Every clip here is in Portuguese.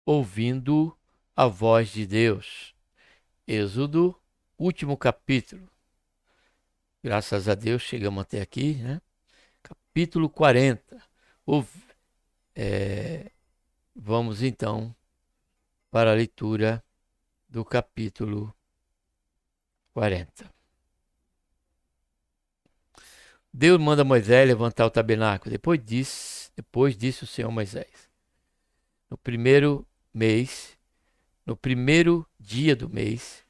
ouvindo a voz de Deus. Êxodo, último capítulo. Graças a Deus chegamos até aqui, né? Capítulo 40. Vamos então para a leitura do capítulo 40. Deus manda Moisés levantar o tabernáculo. Depois disse o Senhor a Moisés: No primeiro mês, no primeiro dia do mês,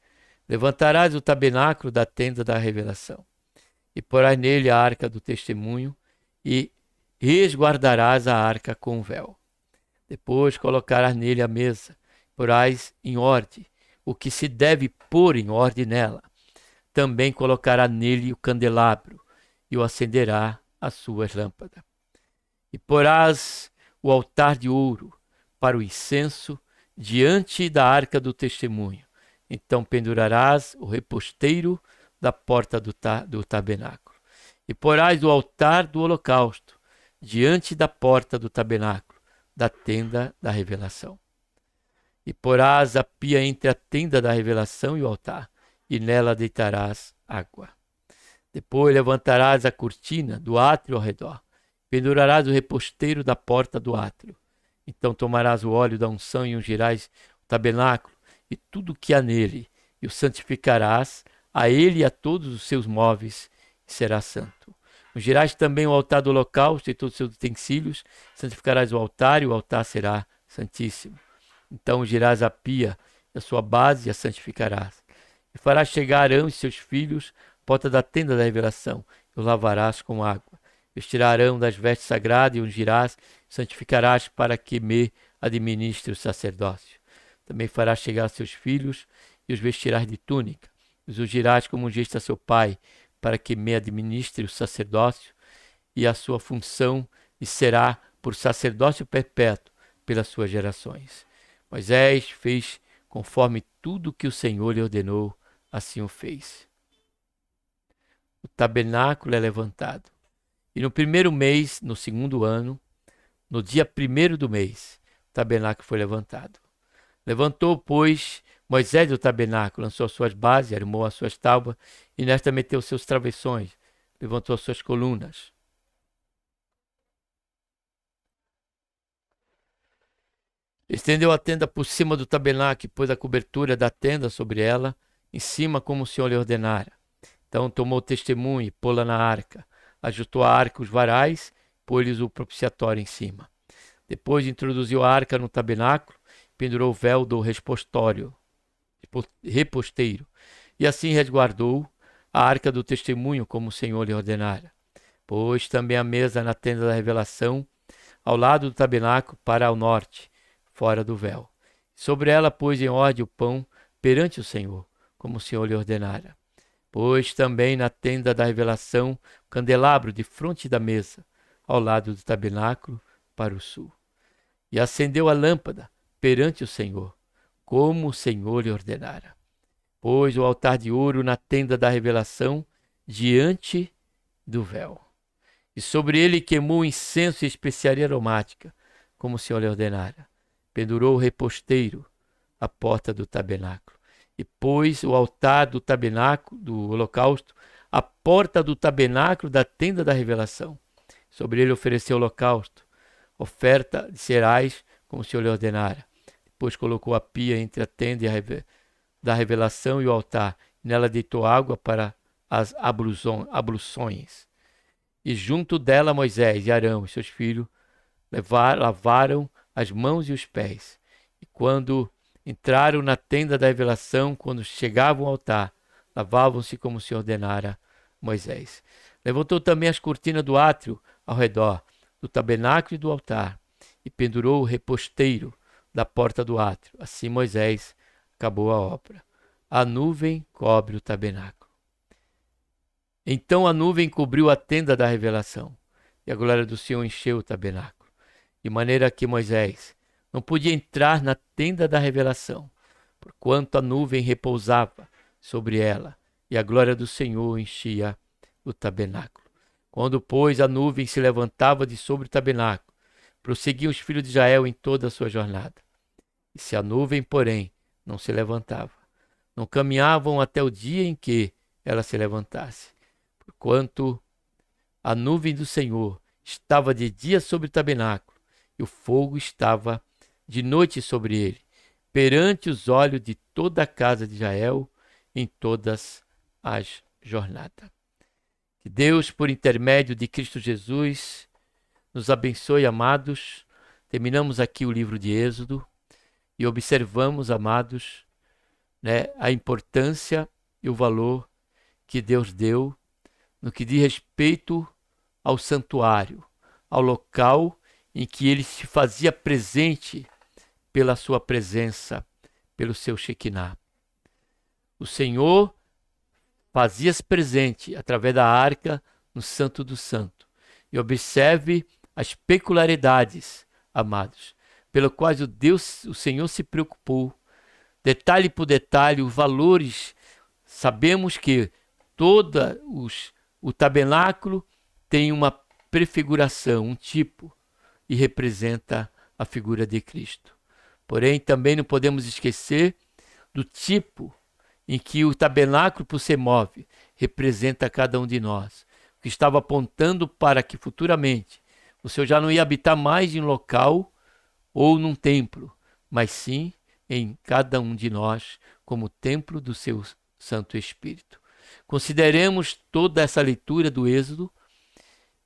levantarás o tabernáculo da tenda da revelação, e porás nele a arca do testemunho, e resguardarás a arca com o véu. Depois colocarás nele a mesa, porás em ordem o que se deve pôr em ordem nela. Também colocará nele o candelabro, e o acenderá as suas lâmpadas. E porás o altar de ouro para o incenso diante da arca do testemunho. Então pendurarás o reposteiro da porta do tabernáculo. E porás o altar do holocausto diante da porta do tabernáculo, da tenda da revelação. E porás a pia entre a tenda da revelação e o altar, e nela deitarás água. Depois levantarás a cortina do átrio ao redor, pendurarás o reposteiro da porta do átrio. Então tomarás o óleo da unção e ungirás o tabernáculo e tudo o que há nele, e o santificarás a ele e a todos os seus móveis, e será santo. Ungirás também o altar do holocausto e todos os seus utensílios, santificarás o altar, e o altar será santíssimo. Então ungirás a pia e a sua base, e a santificarás. E farás chegar Arão e seus filhos à porta da tenda da revelação, e os lavarás com água. Vestirá Arão das vestes sagradas, e ungirás, e santificarás para que me administre o sacerdócio. Também farás chegar seus filhos, e os vestirás de túnica. Os ungirás como ungiste a seu pai, para que me administre o sacerdócio, e a sua função lhe será por sacerdócio perpétuo pelas suas gerações. Moisés fez conforme tudo que o Senhor lhe ordenou, assim o fez. O tabernáculo é levantado. E no primeiro mês, no segundo ano, no dia primeiro do mês, o tabernáculo foi levantado. Levantou, pois, Moisés o tabernáculo, lançou as suas bases, armou as suas tábuas, e nesta meteu seus travessões, levantou as suas colunas. Estendeu a tenda por cima do tabernáculo e pôs a cobertura da tenda sobre ela, em cima como o Senhor lhe ordenara. Então tomou o testemunho e pô-la na arca, ajustou a arca os varais, pôs-lhes o propiciatório em cima. Depois introduziu a arca no tabernáculo, pendurou o véu do reposteiro, e assim resguardou a arca do testemunho como o Senhor lhe ordenara. Pôs também a mesa na tenda da revelação, ao lado do tabernáculo para o norte, fora do véu. Sobre ela pôs em ordem o pão perante o Senhor, como o Senhor lhe ordenara. Pôs também na tenda da revelação o candelabro de fronte da mesa, ao lado do tabernáculo, para o sul. E acendeu a lâmpada perante o Senhor, como o Senhor lhe ordenara. Pôs o altar de ouro na tenda da revelação, diante do véu. E sobre ele queimou incenso e especiaria aromática, como o Senhor lhe ordenara. Pendurou o reposteiro à porta do tabernáculo. E pôs o altar do tabernáculo, do holocausto, à porta do tabernáculo da tenda da revelação. Sobre ele ofereceu holocausto, oferta de cereais, como o Senhor lhe ordenara. Depois colocou a pia entre a tenda da revelação e o altar. Nela deitou água para as abluções. E junto dela Moisés e Arão e seus filhos lavaram as mãos e os pés. E quando entraram na tenda da revelação, quando chegavam ao altar, lavavam-se como o Senhor ordenara Moisés. Levantou também as cortinas do átrio ao redor do tabernáculo e do altar, e pendurou o reposteiro da porta do átrio. Assim Moisés acabou a obra. A nuvem cobre o tabernáculo. Então a nuvem cobriu a tenda da revelação, e a glória do Senhor encheu o tabernáculo, de maneira que Moisés não podia entrar na tenda da revelação, porquanto a nuvem repousava sobre ela, e a glória do Senhor enchia o tabernáculo. Quando, pois, a nuvem se levantava de sobre o tabernáculo, prosseguiam os filhos de Israel em toda a sua jornada. E se a nuvem, porém, não se levantava, não caminhavam até o dia em que ela se levantasse. Porquanto a nuvem do Senhor estava de dia sobre o tabernáculo, e o fogo estava de noite sobre ele, perante os olhos de toda a casa de Israel, em todas as jornadas. Que Deus, por intermédio de Cristo Jesus, nos abençoe, amados. Terminamos aqui o livro de Êxodo e observamos, amados, a importância e o valor que Deus deu no que diz respeito ao santuário, ao local em que ele se fazia presente pela sua presença, pelo seu Shekinah. O Senhor fazia-se presente através da arca no Santo do Santo. E observe as peculiaridades, amados, pelo quais o Senhor se preocupou, detalhe por detalhe, os valores. Sabemos que o tabernáculo tem uma prefiguração, um tipo, e representa a figura de Cristo. Porém, também não podemos esquecer do tipo em que o tabernáculo por se move, representa cada um de nós, que estava apontando para que futuramente o Senhor já não ia habitar mais em um local ou num templo, mas sim em cada um de nós como templo do seu Santo Espírito. Consideremos toda essa leitura do Êxodo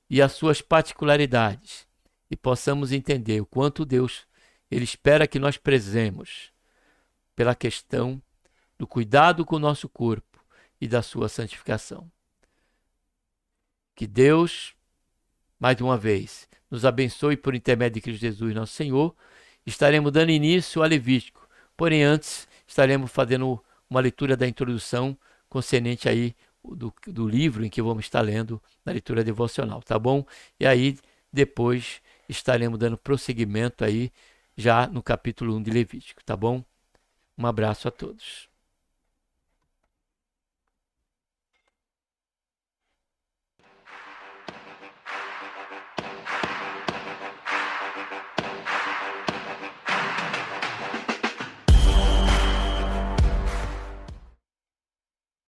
e as suas particularidades e possamos entender o quanto Deus ele espera que nós prezemos pela questão do cuidado com o nosso corpo e da sua santificação. Que Deus, mais uma vez, nos abençoe por intermédio de Cristo Jesus, nosso Senhor. Estaremos dando início a Levítico, porém antes estaremos fazendo uma leitura da introdução concernente aí do livro em que vamos estar lendo na leitura devocional, tá bom? E aí depois estaremos dando prosseguimento aí já no capítulo 1 de Levítico, tá bom? Um abraço a todos.